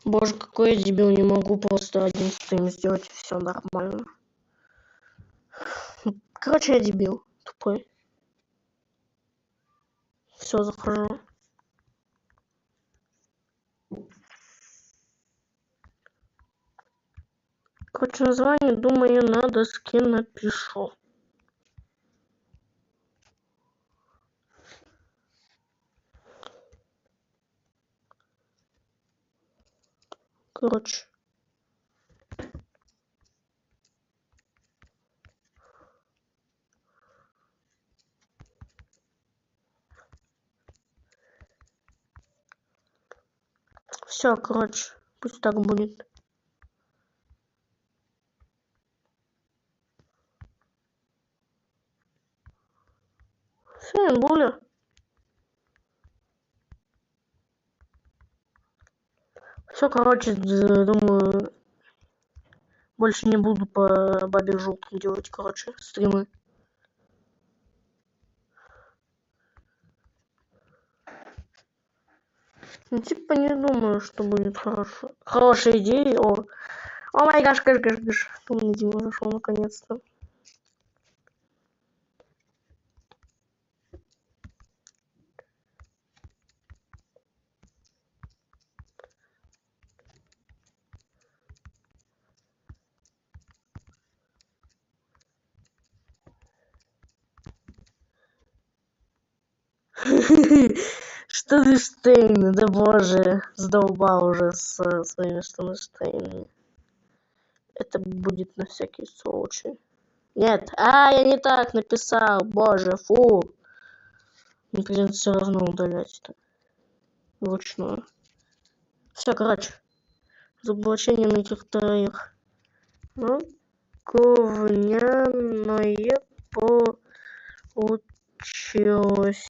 Боже, какой я дебил, не могу просто один стрим сделать, все нормально. Короче, я дебил, тупой. Все, захожу. Короче, название, думаю, на доске напишу. Короче. Все, короче, пусть так будет. Все, Буля. Все, короче, думаю, больше не буду по бабе желтым делать, короче, стримы. Ну, типа, не думаю, что будет хорошо. Хорошая идея. О май гаш, гаш. Умный Дима зашел наконец-то. Что ты, Штейн? Да боже, задолбал уже с своими Штейнами. Это будет на всякий случай. Нет, я не так написал, боже, фу. Мне придется все равно удалять это вручную. Все, короче, заблочение на этих троих. Ну, говняное получилось.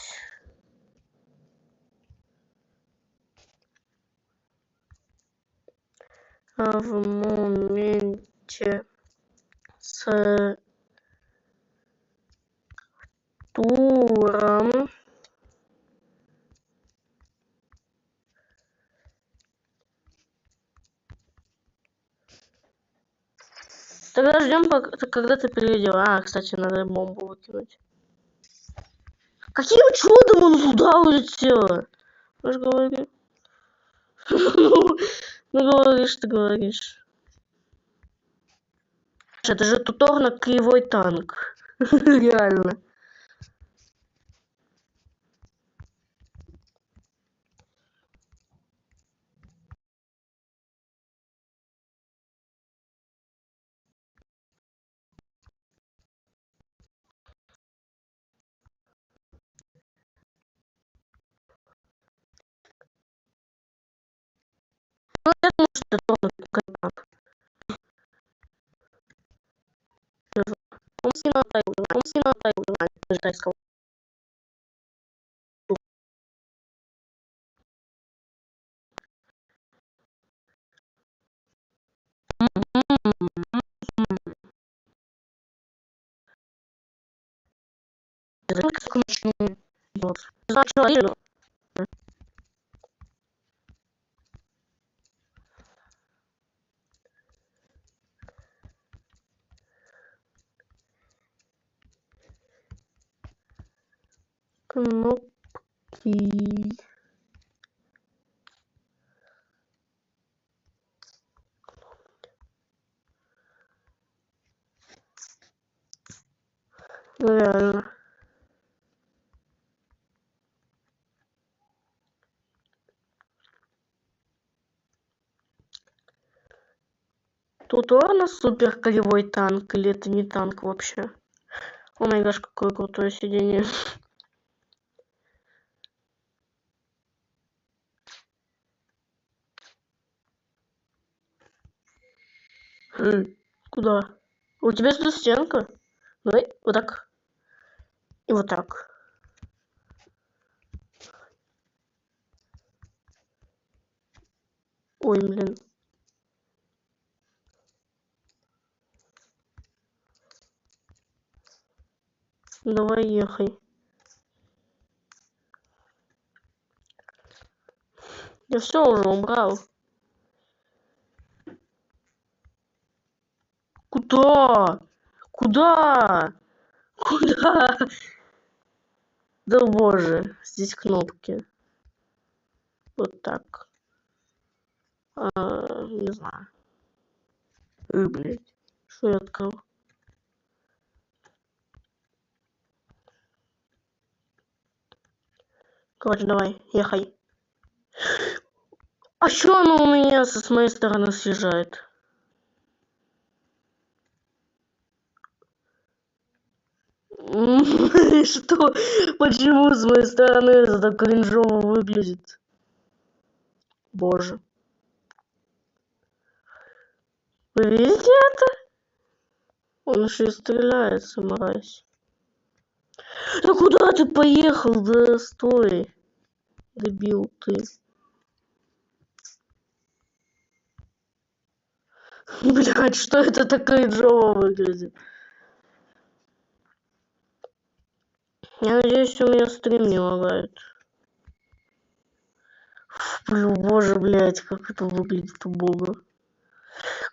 А в моменте с туром тогда ждем, когда ты приедешь. Кстати, надо бомбу выкинуть. Каким чудом он туда улетел? Вы же говорили. Ну, говоришь, ты говоришь. Это же туторно кривой танк. Реально. Ну, я думаю, что это туторно кривой танк. Он сильно оставил желание тайского. Кнопки. Реально. Тут ладно супер кривой танк, или это не танк вообще? О май гаш, какое крутое сиденье. Куда? У тебя сюда стенка? Давай вот так. И вот так. Ой, блин. Давай ехай. Я все уже убрал. Куда? Куда? Куда? Да боже, здесь кнопки. Вот так. Не знаю. Блядь. Что я открыл? Короче, давай, ехай. А что оно у меня с моей стороны съезжает? Что? Почему с моей стороны это так кринжово выглядит? Боже. Вы видите это? Он еще и стреляется, мразь. Да куда ты поехал? Да стой. Дебил ты. Блядь, что это так кринжово выглядит? Я надеюсь, у меня стрим не лагает. Блин, боже, блядь, как это выглядит, убого.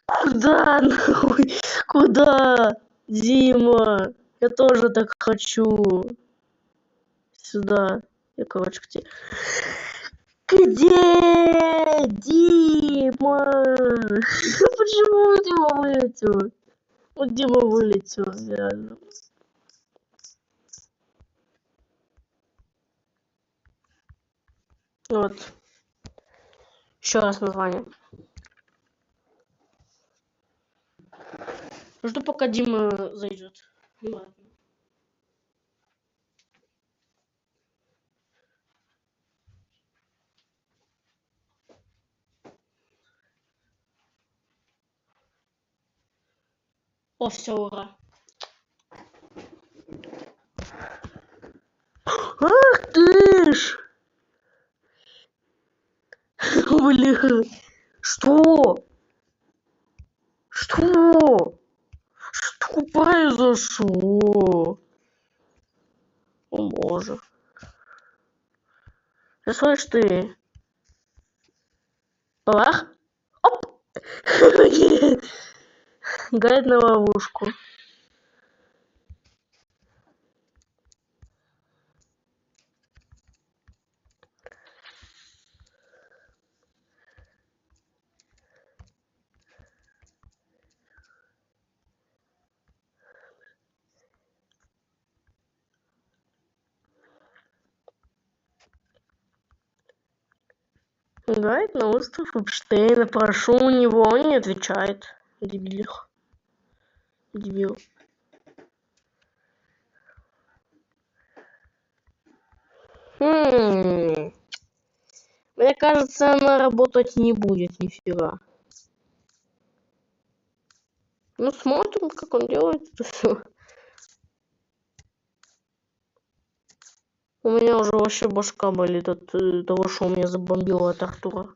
Куда нахуй? Куда? Дима, я тоже так хочу. Сюда. Я, короче, к тебе. Где? Дима? Почему Дима вылетел? Вот Дима вылетел, реально. Вот. Еще раз название. Жду, пока Дима зайдет. Ладно. О, все, ура. Ах ты ж! Блин. Что? Что? Что произошло? О боже. Да слышь ты. Бабах? Оп! Гайд на ловушку. Гайд на остров Эпштейна. Прошу у него, он не отвечает. Дебил. Дебил. Мне кажется, она работать не будет нифига. Ну, смотрим, как он делает это все. У меня уже вообще башка болит от того, что у меня забомбило от Артура.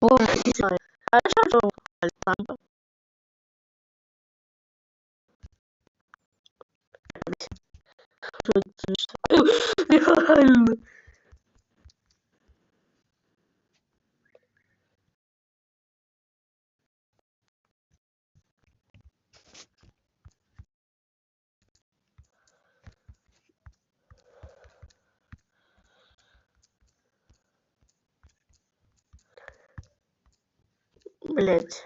Боже, не знаю. А что же Александр? Реально. Блять.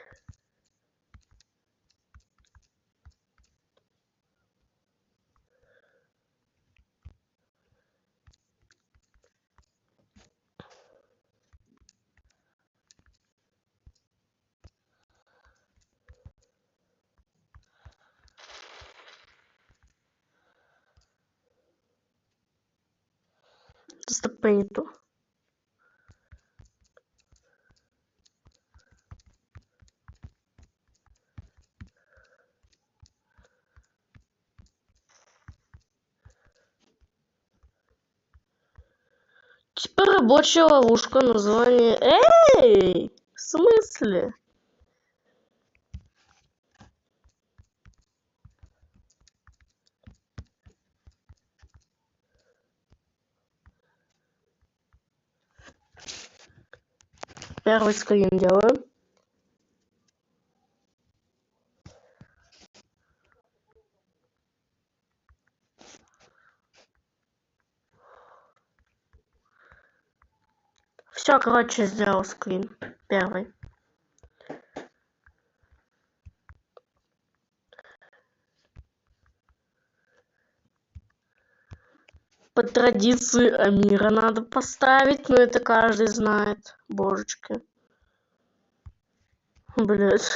Стопениту. Типа рабочая ловушка, название. Эй! В смысле? Первый скрин делаем. Все, короче, сделал скрин. Первый. По традиции Амира надо поставить, но это каждый знает. Божечки. Блять.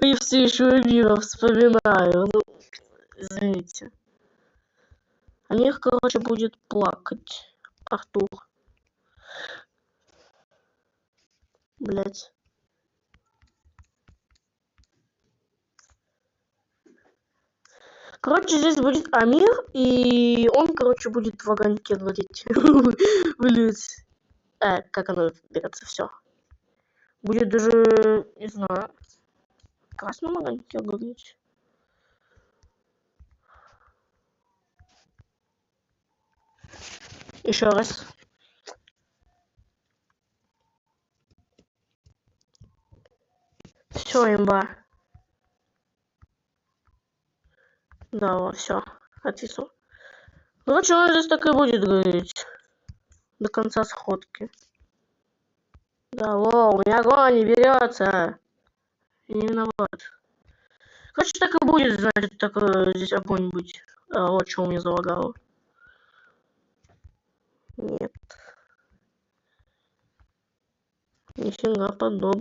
Я все еще Амира вспоминаю. Ну, извините. Амир, короче, будет плакать. Артур. Блять. Короче, здесь будет Амир, и он, короче, будет в огоньке гореть. Блять. Как оно берется, все. Будет даже, не знаю, в красном огоньке гореть. Еще раз. Все, имба. Да, вот, все. Отвису. Короче, он здесь так и будет гореть. До конца сходки. Да, во, у меня огонь не берется. Я не виноват. Короче, так и будет, значит, так здесь огонь быть. Вот что у меня залагало. Нет. Нифига подобного.